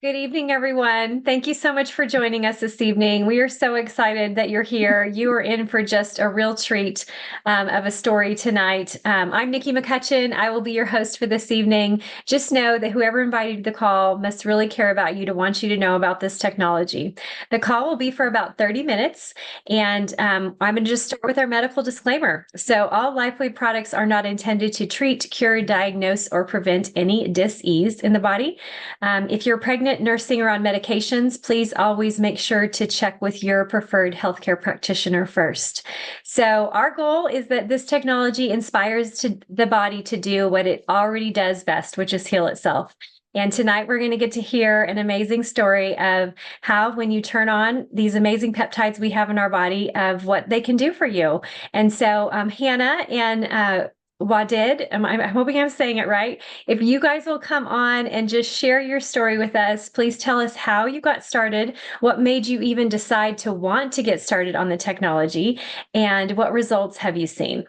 Good evening, everyone. Thank you so much for joining us this evening. We are so excited that you're here. You are in for just a real treat of a story tonight. I'm Nikki McCutchen. I will be your host for this evening. Just know that whoever invited you to the call must really care about you to want you to know about this technology. The call will be for about 30 minutes, and I'm going to just start with our medical disclaimer. So all LifeWave products are not intended to treat, cure, diagnose, or prevent any dis-ease in the body. If you're pregnant, nursing, or on medications, please always make sure to check with your preferred healthcare practitioner first. So our goal is that this technology inspires the body to do what it already does best, which is heal itself. And tonight we're going to get to hear an amazing story of how, when you turn on these amazing peptides we have in our body, of what they can do for you. And so Hannah and Wadad, I'm hoping I'm saying it right. If you guys will come on and just share your story with us, please tell us how you got started, what made you even decide to want to get started on the technology, and what results have you seen?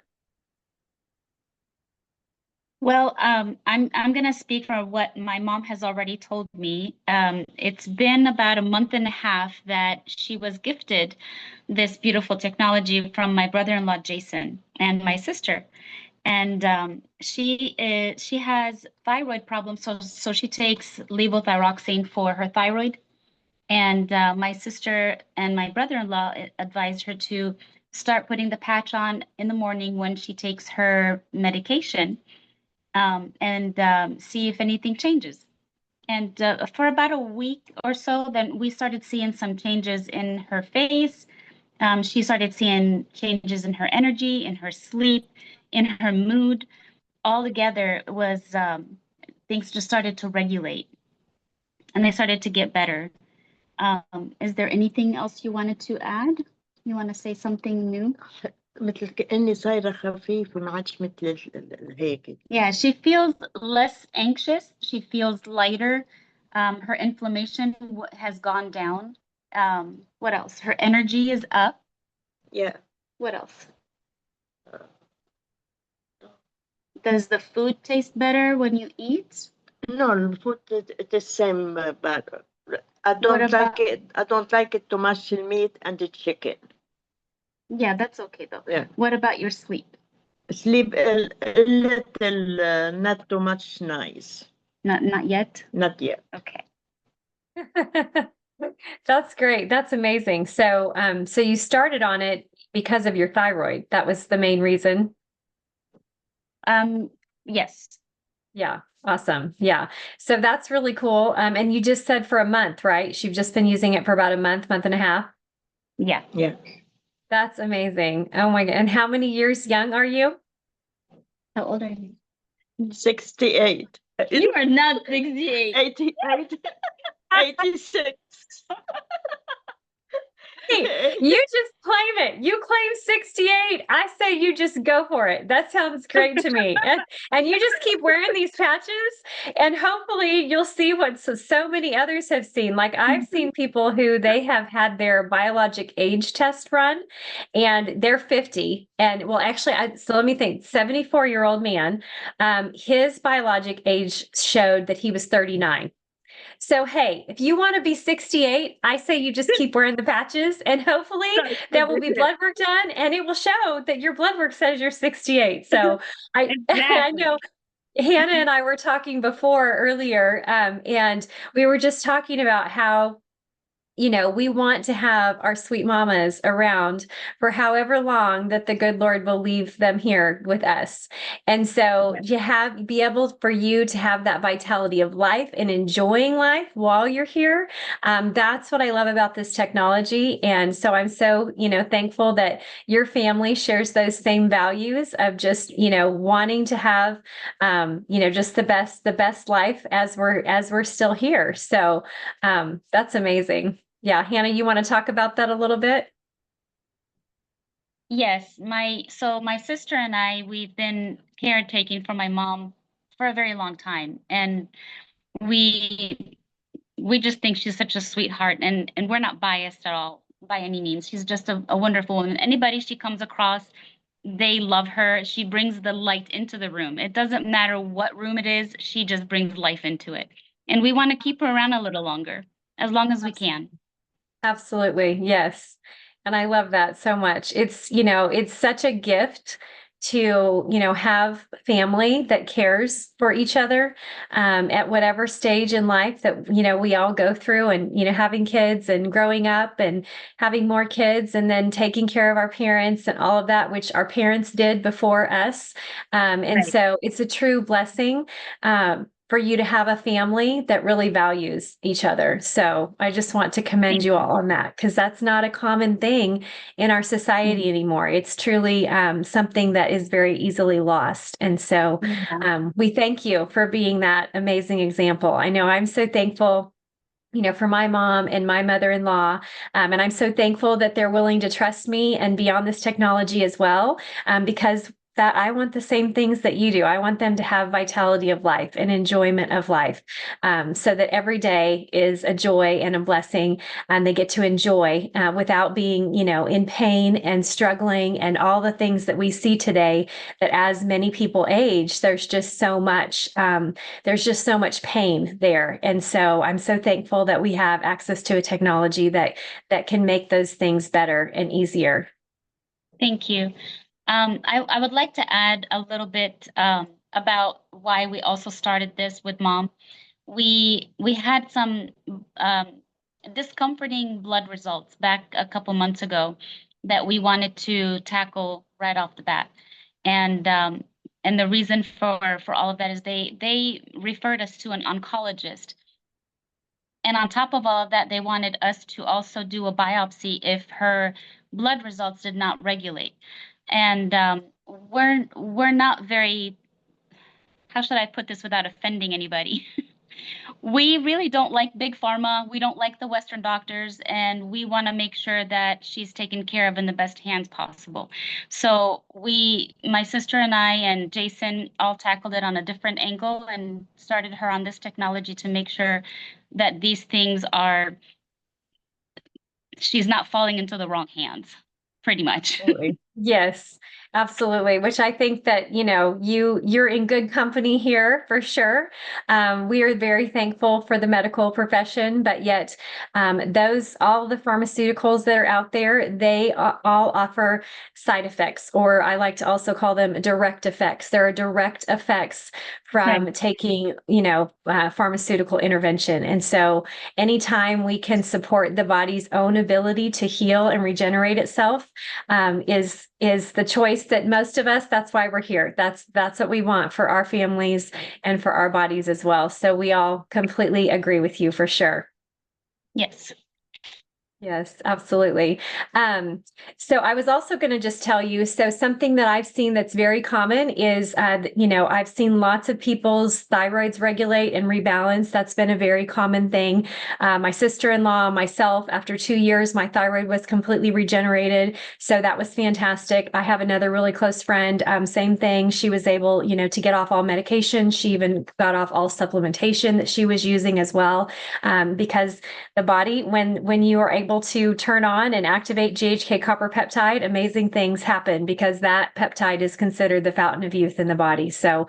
Well, I'm going to speak for what my mom has already told me. It's been about a month and a half that she was gifted this beautiful technology from my brother-in-law, Jason, and my sister. And she has thyroid problems, so she takes levothyroxine for her thyroid. And my sister and my brother-in-law advised her to start putting the patch on in the morning when she takes her medication, and see if anything changes. And for about a week or so, then we started seeing some changes in her face. She started seeing changes in her energy, in her sleep, in her mood. All together was things just started to regulate, and they started to get better. Is there anything else you wanted to add? You want to say something new? مثل كأني صايرة خفيفة ما عادش مثل هيك. Yeah, she feels less anxious. She feels lighter. Her inflammation has gone down. What else? Her energy is up. Yeah. What else? Does the food taste better when you eat? No, the food is the same, but I What don't like about? it. I don't like it too much, the meat and the chicken. Yeah, that's okay though. Yeah. What about your sleep? Sleep a little, not too much nice. Not yet. Not yet. Okay. That's great. That's amazing. So, so you started on it because of your thyroid. That was the main reason. Yes. Yeah. Awesome. Yeah. So that's really cool. And you just said for a month, right? You've just been using it for about a month and a half. Yeah. Yeah. That's amazing. Oh my God. And how many years young are you? How old are you? 68. You are not 68. 88. 86. Hey, you just claim it. You claim 68. I say you just go for it. That sounds great to me. And you just keep wearing these patches, and hopefully you'll see what so many others have seen. Like I've seen people who they have had their biologic age test run, and they're 50. And well, actually, so let me think. 74-year-old man, his biologic age showed that he was 39. So, hey, if you want to be 68, I say you just keep wearing the patches, and hopefully there will be blood work done and it will show that your blood work says you're 68. So I, I know Hannah and I were talking before earlier, and we were just talking about how we want to have our sweet mamas around for however long that the good Lord will leave them here with us. And so be able for you to have that vitality of life and enjoying life while you're here. That's what I love about this technology. And so I'm so, thankful that your family shares those same values of just, wanting to have, just the best life as we're still here. So that's amazing. Yeah, Hannah, you want to talk about that a little bit? Yes, my sister and I, we've been caretaking for my mom for a very long time, and we just think she's such a sweetheart, and we're not biased at all by any means. She's just a wonderful woman. Anybody she comes across, they love her. She brings the light into the room. It doesn't matter what room it is, she just brings life into it. and we want to keep her around a little longer, as long as we can. Absolutely. Yes. And I love that so much. It's, it's such a gift to, have family that cares for each other at whatever stage in life that, we all go through, and, having kids and growing up and having more kids and then taking care of our parents and all of that, which our parents did before us. And so it's a true blessing. For you to have a family that really values each other. So I just want to commend you all on that, because that's not a common thing in our society anymore. It's truly something that is very easily lost. And so we thank you for being that amazing example. I know I'm so thankful, for my mom and my mother-in-law. And I'm so thankful that they're willing to trust me and be on this technology as well, because that I want the same things that you do. I want them to have vitality of life and enjoyment of life, so that every day is a joy and a blessing, and they get to enjoy without being, in pain and struggling and all the things that we see today, that as many people age, there's just so much pain there. And so I'm so thankful that we have access to a technology that can make those things better and easier. Thank you. I would like to add a little bit about why we also started this with Mom. We had some discomforting blood results back a couple months ago that we wanted to tackle right off the bat, and the reason for all of that is they referred us to an oncologist, and on top of all of that, they wanted us to also do a biopsy if her blood results did not regulate. And we're not very, how should I put this without offending anybody? We really don't like big pharma. We don't like the Western doctors, and we want to make sure that she's taken care of in the best hands possible. So my sister and I and Jason all tackled it on a different angle and started her on this technology to make sure that these things she's not falling into the wrong hands, pretty much. Yes, absolutely. Which I think that, you're in good company here for sure. We are very thankful for the medical profession, but yet all the pharmaceuticals that are out there, they all offer side effects, or I like to also call them direct effects. There are direct effects from taking, pharmaceutical intervention. And so anytime we can support the body's own ability to heal and regenerate itself, is the choice that most of us, that's why we're here. That's what we want for our families and for our bodies as well. So we all completely agree with you for sure. Yes. Yes, absolutely. So I was also going to just tell you, so something that I've seen that's very common is, I've seen lots of people's thyroids regulate and rebalance. That's been a very common thing. My sister-in-law, myself, after 2 years, my thyroid was completely regenerated. So that was fantastic. I have another really close friend, same thing. She was able, to get off all medication. She even got off all supplementation that she was using as well, because the body, when you are able to turn on and activate GHK copper peptide, amazing things happen, because that peptide is considered the fountain of youth in the body. So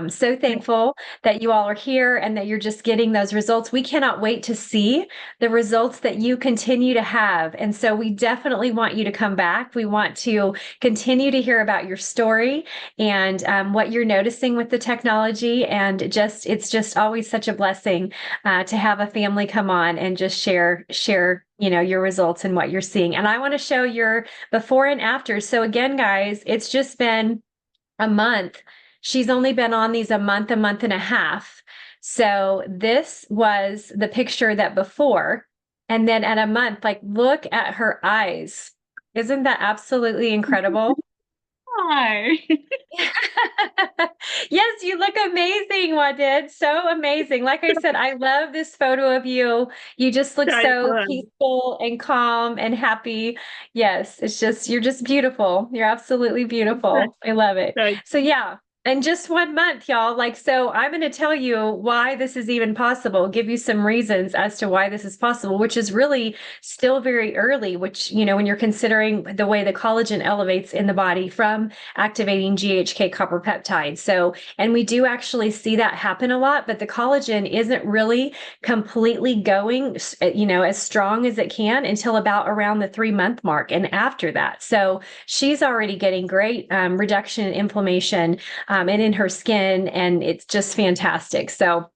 so thankful that you all are here and that you're just getting those results. We cannot wait to see the results that you continue to have. And so we definitely want you to come back. We want to continue to hear about your story and what you're noticing with the technology. And it's just always such a blessing to have a family come on and just share your results and what you're seeing. And I want to show your before and after. So again, guys, it's just been a month. She's only been on these a month and a half. So this was the picture that before, and then at a month, like, look at her eyes. Isn't that absolutely incredible? Hi. Yes, you look amazing, Wadad. So amazing. Like I said, I love this photo of you. You just look so peaceful and calm and happy. Yes, you're just beautiful. You're absolutely beautiful. I love it. So yeah, in just 1 month, y'all. Like, so I'm going to tell you why this is even possible, give you some reasons as to why this is possible, which is really still very early, which, when you're considering the way the collagen elevates in the body from activating GHK copper peptide. So, and we do actually see that happen a lot, but the collagen isn't really completely going, as strong as it can until about around the 3-month mark and after that. So she's already getting great reduction in inflammation and in her skin, and it's just fantastic. So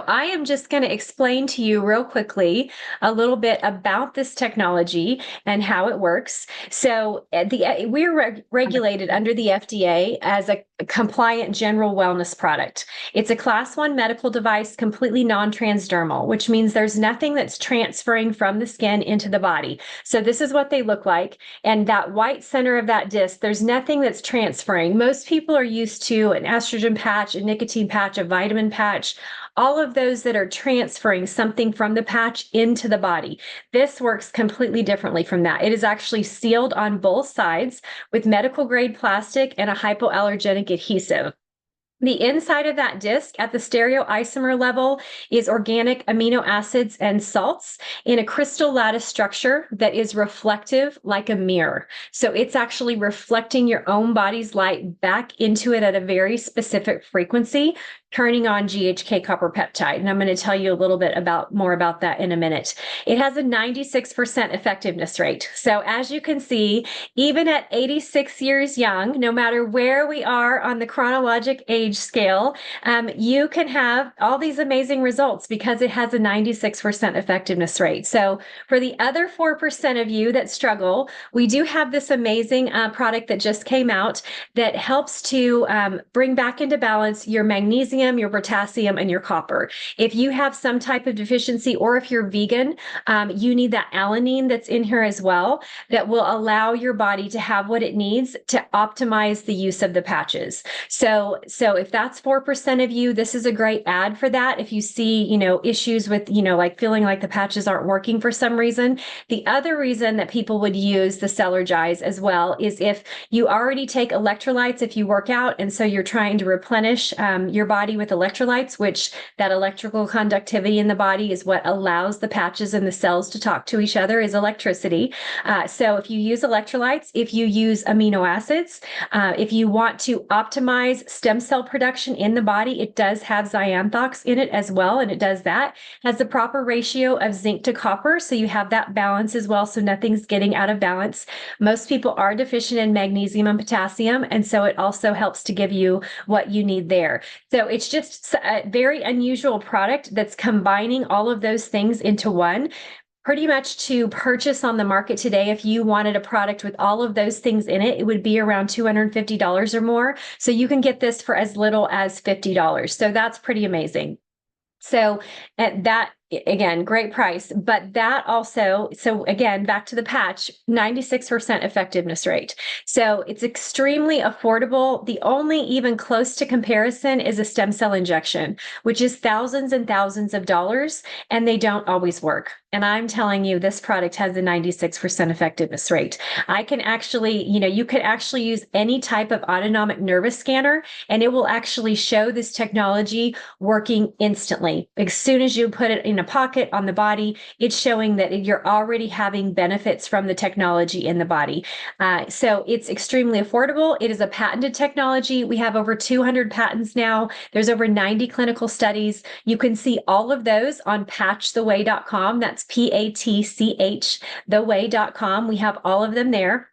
I am just going to explain to you real quickly a little bit about this technology and how it works. So we're regulated under the FDA as a compliant general wellness product. It's a class 1 medical device, completely non-transdermal, which means there's nothing that's transferring from the skin into the body. So this is what they look like. And that white center of that disc, there's nothing that's transferring. Most people are used to an estrogen patch, a nicotine patch, a vitamin patch, all of those that are transferring something from the patch into the body. This works completely differently from that. It is actually sealed on both sides with medical grade plastic and a hypoallergenic adhesive. The inside of that disc at the stereoisomer level is organic amino acids and salts in a crystal lattice structure that is reflective like a mirror. So it's actually reflecting your own body's light back into it at a very specific frequency, turning on GHK copper peptide. And I'm going to tell you a little bit more about that in a minute. It has a 96% effectiveness rate. So as you can see, even at 86 years young, no matter where we are on the chronologic age scale, you can have all these amazing results because it has a 96% effectiveness rate. So for the other 4% of you that struggle, we do have this amazing product that just came out that helps to bring back into balance your magnesium, your potassium, and your copper. If you have some type of deficiency, or if you're vegan, you need that alanine that's in here as well that will allow your body to have what it needs to optimize the use of the patches. So if that's 4% of you, this is a great ad for that. If you see, issues with, like feeling like the patches aren't working for some reason. The other reason that people would use the Cellergize as well is if you already take electrolytes, if you work out, and so you're trying to replenish your body with electrolytes, which that electrical conductivity in the body is what allows the patches and the cells to talk to each other, is electricity. So if you use electrolytes, if you use amino acids, if you want to optimize stem cell production in the body, it does have xanthox in it as well, and it does that. Has the proper ratio of zinc to copper, so you have that balance as well, so nothing's getting out of balance. Most people are deficient in magnesium and potassium, and so it also helps to give you what you need there. So it's just a very unusual product that's combining all of those things into one. Pretty much to purchase on the market today, if you wanted a product with all of those things in it, it would be around $250 or more. So you can get this for as little as $50. So that's pretty amazing. So that, again, great price, but that also, so again, back to the patch, 96% effectiveness rate. So it's extremely affordable. The only even close to comparison is a stem cell injection, which is thousands and thousands of dollars, and they don't always work. And I'm telling you, this product has a 96% effectiveness rate. I can actually, you could actually use any type of autonomic nervous scanner, and it will actually show this technology working instantly. As soon as you put it in a pocket on the body, it's showing that you're already having benefits from the technology in the body. So it's extremely affordable. It is a patented technology. We have over 200 patents now. There's over 90 clinical studies. You can see all of those on patchtheway.com. That's PATCH, theway.com. We have all of them there.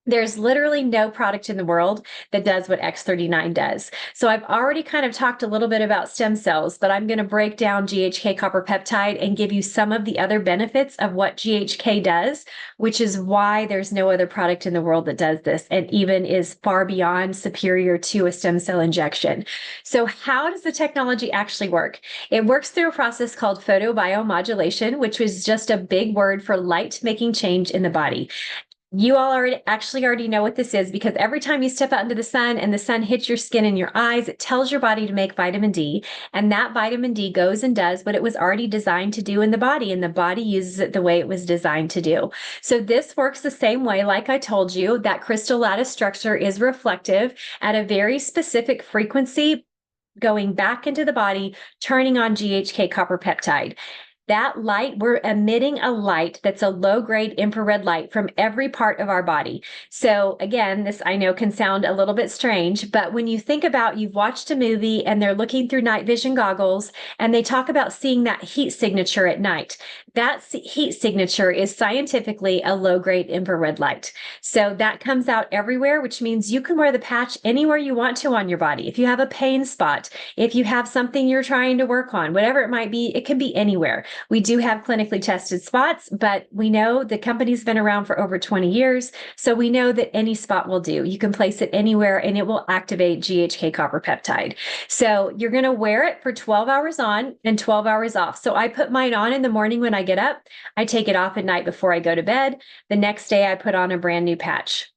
There's literally no product in the world that does what X39 does. So I've already kind of talked a little bit about stem cells, but I'm going to break down GHK copper peptide and give you some of the other benefits of what GHK does, which is why there's no other product in the world that does this and even is far beyond superior to a stem cell injection. So how does the technology actually work? It works through a process called photobiomodulation, which is just a big word for light making change in the body. You all already know what this is, because every time you step out into the sun and the sun hits your skin and your eyes, it tells your body to make vitamin D. And that vitamin D goes and does what it was already designed to do in the body. And the body uses it the way it was designed to do. So this works the same way. Like I told you, that crystal lattice structure is reflective at a very specific frequency, going back into the body, turning on GHK copper peptide. That light, we're emitting a light that's a low-grade infrared light from every part of our body. So again, this I know can sound a little bit strange, but when you think about, you've watched a movie and they're looking through night vision goggles and they talk about seeing that heat signature at night. That heat signature is scientifically a low-grade infrared light. So that comes out everywhere, which means you can wear the patch anywhere you want to on your body. If you have a pain spot, if you have something you're trying to work on, whatever it might be, it can be anywhere. We do have clinically tested spots, but we know the company's been around for over 20 years. So we know that any spot will do. You can place it anywhere and it will activate GHK copper peptide. So you're going to wear it for 12 hours on and 12 hours off. So I put mine on in the morning when I get up. I take it off at night before I go to bed. The next day I put on a brand new patch.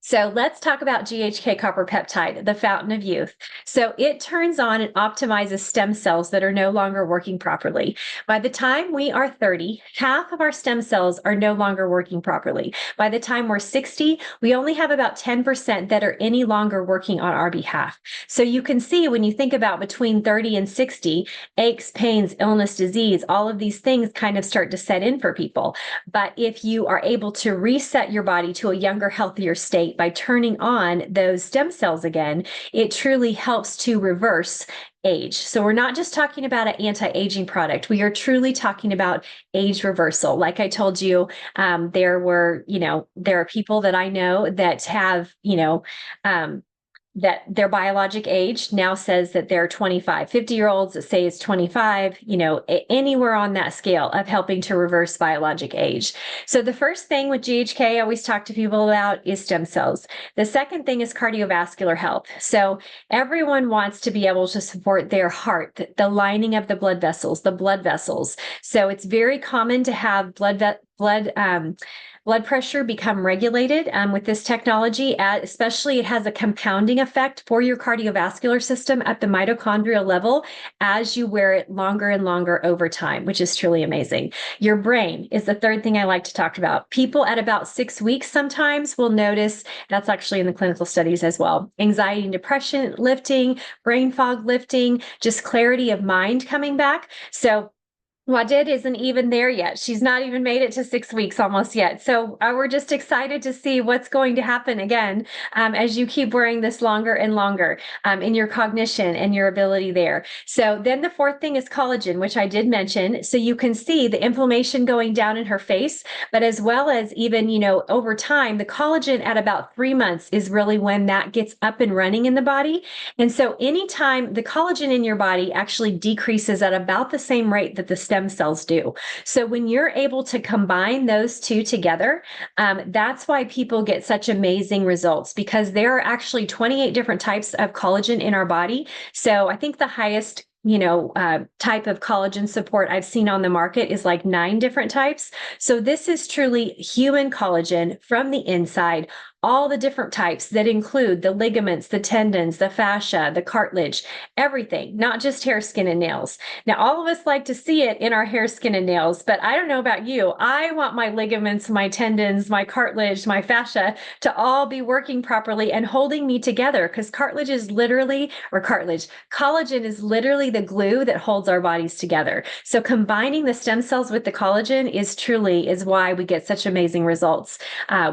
So let's talk about GHK copper peptide, the fountain of youth. So it turns on and optimizes stem cells that are no longer working properly. By the time we are 30, half of our stem cells are no longer working properly. By the time we're 60, we only have about 10% that are any longer working on our behalf. So you can see, when you think about between 30 and 60, aches, pains, illness, disease, all of these things kind of start to set in for people. But if you are able to reset your body to a younger, healthier state by turning on those stem cells again, it truly helps to reverse age. So we're not just talking about an anti-aging product. We are truly talking about age reversal. Like I told you, there are people that I know that have, that their biologic age now says that they're 25, 50-year-olds that say it's 25, anywhere on that scale of helping to reverse biologic age. So the first thing with GHK I always talk to people about is stem cells. The second thing is cardiovascular health. So everyone wants to be able to support their heart, the lining of the blood vessels, So it's very common to have blood pressure become regulated with this technology, especially it has a compounding effect for your cardiovascular system at the mitochondrial level as you wear it longer and longer over time, which is truly amazing. Your brain is the third thing I like to talk about. People at about 6 weeks sometimes will notice, that's actually in the clinical studies as well, anxiety and depression lifting, brain fog lifting, just clarity of mind coming back. So Wadad isn't even there yet. She's not even made it to 6 weeks almost yet. So we're just excited to see what's going to happen again as you keep wearing this longer and longer in your cognition and your ability there. So then the fourth thing is collagen, which I did mention. So you can see the inflammation going down in her face, but as well as even, over time, the collagen at about 3 months is really when that gets up and running in the body. And so anytime the collagen in your body actually decreases at about the same rate that the stem cells do. So when you're able to combine those two together, that's why people get such amazing results, because there are actually 28 different types of collagen in our body. So I think the highest type of collagen support I've seen on the market is like 9 different types. So this is truly human collagen from the inside, all the different types that include the ligaments, the tendons, the fascia, the cartilage, everything, not just hair, skin, and nails. Now, all of us like to see it in our hair, skin, and nails, but I don't know about you. I want my ligaments, my tendons, my cartilage, my fascia to all be working properly and holding me together, because collagen is literally the glue that holds our bodies together. So combining the stem cells with the collagen is why we get such amazing results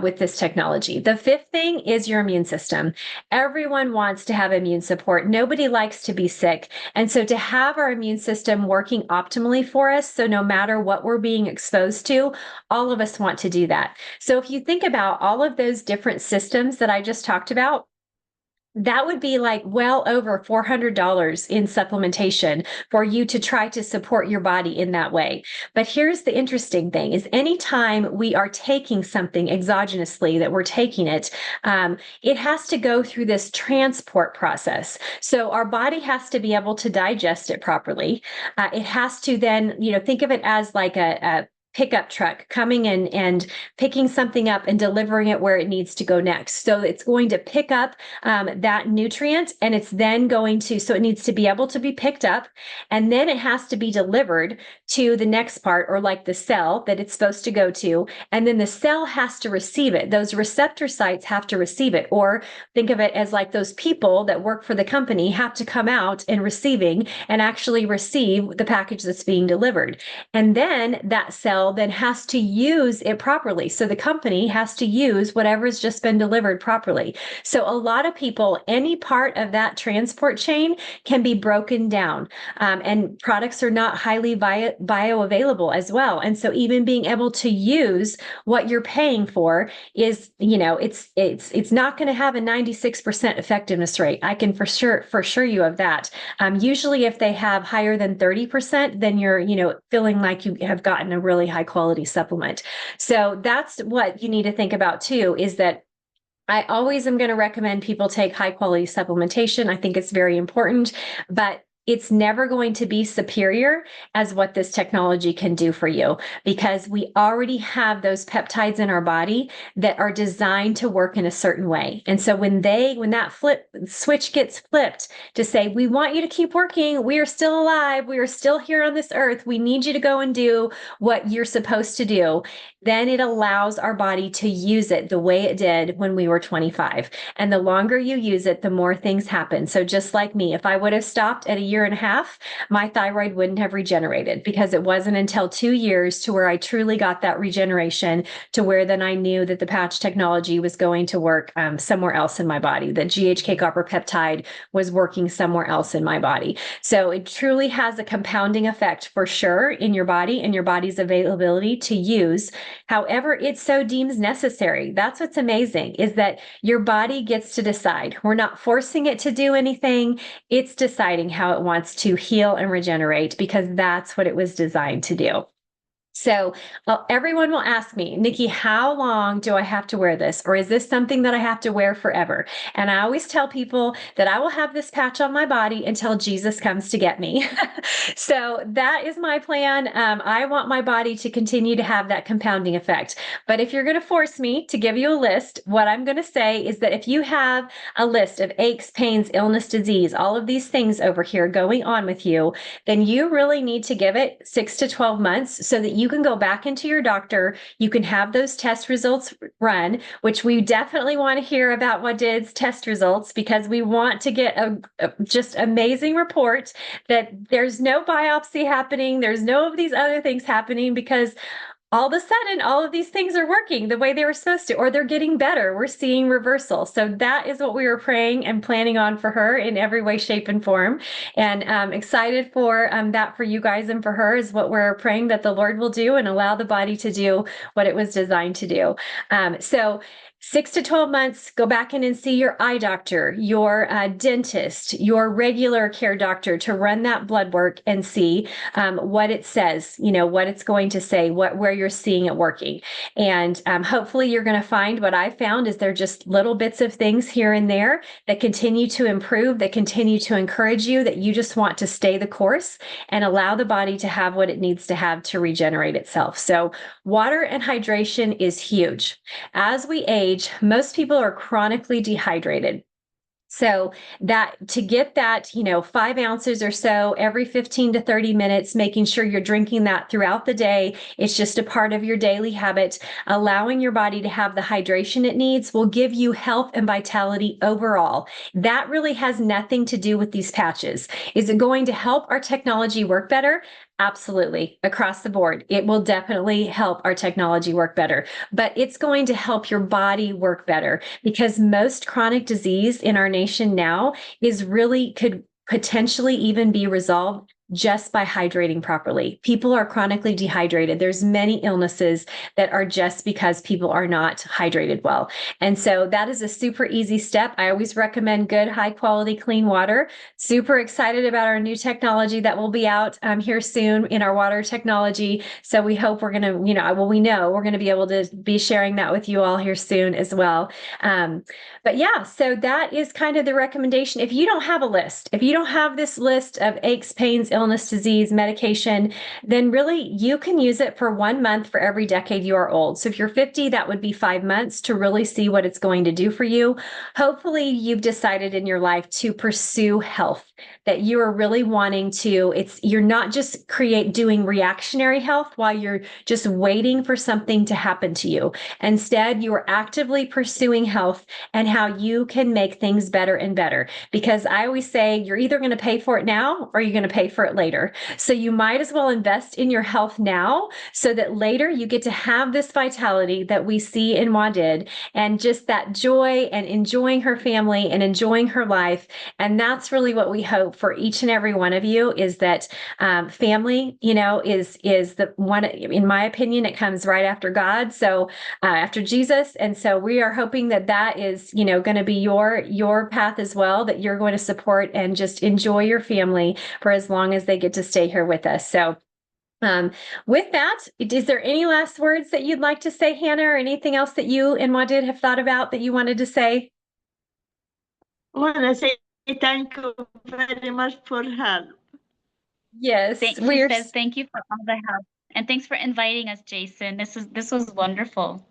with this technology. The fifth thing is your immune system. Everyone wants to have immune support. Nobody likes to be sick. And so to have our immune system working optimally for us, so no matter what we're being exposed to, all of us want to do that. So if you think about all of those different systems that I just talked about, that would be like well over $400 in supplementation for you to try to support your body in that way. But here's the interesting thing is anytime we are taking something exogenously, that we're taking it, it has to go through this transport process. So our body has to be able to digest it properly. It has to then, think of it as like a pickup truck coming in and picking something up and delivering it where it needs to go next. So it's going to pick up that nutrient, and it's then going to, so it needs to be able to be picked up, and then it has to be delivered to the next part, or like the cell that it's supposed to go to. And then the cell has to receive it. Those receptor sites have to receive it, or think of it as like those people that work for the company have to come out and receiving and actually receive the package that's being delivered. And then that cell then has to use it properly. So the company has to use whatever has just been delivered properly. So a lot of people, any part of that transport chain can be broken down, and products are not highly bioavailable as well. And so even being able to use what you're paying for is, it's not going to have a 96% effectiveness rate. I can for sure you of that. Usually if they have higher than 30%, then you're, feeling like you have gotten a really high quality supplement. So that's what you need to think about too, is that I always am going to recommend people take high quality supplementation. I think it's very important, but it's never going to be superior as what this technology can do for you, because we already have those peptides in our body that are designed to work in a certain way. And so when that switch gets flipped to say, we want you to keep working, we are still alive, we are still here on this earth, we need you to go and do what you're supposed to do, then it allows our body to use it the way it did when we were 25. And the longer you use it, the more things happen. So just like me, if I would have stopped at a year and a half, my thyroid wouldn't have regenerated, because it wasn't until 2 years to where I truly got that regeneration, to where then I knew that the patch technology was going to work somewhere else in my body, that GHK copper peptide was working somewhere else in my body. So it truly has a compounding effect for sure in your body and your body's availability to use however it so deems necessary. That's what's amazing, is that your body gets to decide. We're not forcing it to do anything. It's deciding how it wants to heal and regenerate, because that's what it was designed to do. So everyone will ask me, Nikki, how long do I have to wear this? Or is this something that I have to wear forever? And I always tell people that I will have this patch on my body until Jesus comes to get me. So that is my plan. I want my body to continue to have that compounding effect. But if you're going to force me to give you a list, what I'm going to say is that if you have a list of aches, pains, illness, disease, all of these things over here going on with you, then you really need to give it 6 to 12 months so that you can go back into your doctor. You can have those test results run, which we definitely want to hear about Wadad's test results, because we want to get a just amazing report that there's no biopsy happening. There's no of these other things happening, because all of a sudden, all of these things are working the way they were supposed to, or they're getting better. We're seeing reversal. So that is what we were praying and planning on for her in every way, shape, and form. And I'm excited for that for you guys and for her, is what we're praying that the Lord will do and allow the body to do what it was designed to do. So 6 to 12 months, go back in and see your eye doctor, your dentist, your regular care doctor, to run that blood work and see what it says, what it's going to say, where you're seeing it working. And hopefully you're going to find what I found is they're just little bits of things here and there that continue to improve, that continue to encourage you, that you just want to stay the course and allow the body to have what it needs to have to regenerate itself. So water and hydration is huge. As we age, most people are chronically dehydrated. So that to get that, 5 ounces or so every 15 to 30 minutes, making sure you're drinking that throughout the day. It's just a part of your daily habit. Allowing your body to have the hydration it needs will give you health and vitality overall. That really has nothing to do with these patches. Is it going to help our technology work better? Absolutely. Across the board, it will definitely help our technology work better, but it's going to help your body work better, because most chronic disease in our nation now could potentially even be resolved just by hydrating properly. People are chronically dehydrated. There's many illnesses that are just because people are not hydrated well. And so that is a super easy step. I always recommend good, high quality, clean water. Super excited about our new technology that will be out here soon in our water technology. So we hope we're going to, we know we're going to be able to be sharing that with you all here soon as well. But yeah, so that is kind of the recommendation. If you don't have a list, if you don't have this list of aches, pains, illnesses, illness, disease, medication, then really you can use it for 1 month for every decade you are old. So if you're 50, that would be 5 months to really see what it's going to do for you. Hopefully you've decided in your life to pursue health, that you are really wanting to, you're not just doing reactionary health while you're just waiting for something to happen to you. Instead, you are actively pursuing health and how you can make things better and better. Because I always say you're either going to pay for it now or you're going to pay for it later. So you might as well invest in your health now so that later you get to have this vitality that we see in Wadad and just that joy and enjoying her family and enjoying her life. And that's really what we hope for each and every one of you, is that family, is the one, in my opinion, it comes right after God. So after Jesus. And so we are hoping that that is, going to be your path as well, that you're going to support and just enjoy your family for as long as they get to stay here with us. So with that, is there any last words that you'd like to say, Hannah, or anything else that you and Wadad have thought about that you wanted to say? I want to say thank you very much for help. Yes, She says thank you for all the help, and thanks for inviting us, Jason. This was wonderful.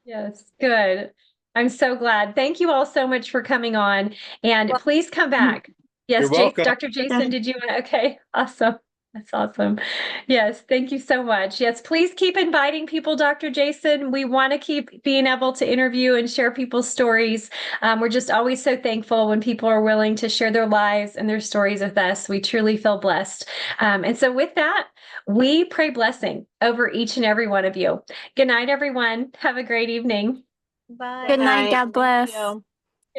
Yes, good. I'm so glad. Thank you all so much for coming on, and please come back. Yes, You're welcome. Dr. Jason, did you? Okay, awesome. That's awesome. Yes, thank you so much. Yes, please keep inviting people, Dr. Jason. We want to keep being able to interview and share people's stories. We're just always so thankful when people are willing to share their lives and their stories with us. We truly feel blessed. And so with that, we pray blessing over each and every one of you. Good night, everyone. Have a great evening. Bye. Good night. God bless. Good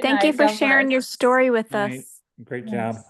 Thank you night. for God sharing bless. your story with Right. us. Great Yes. job.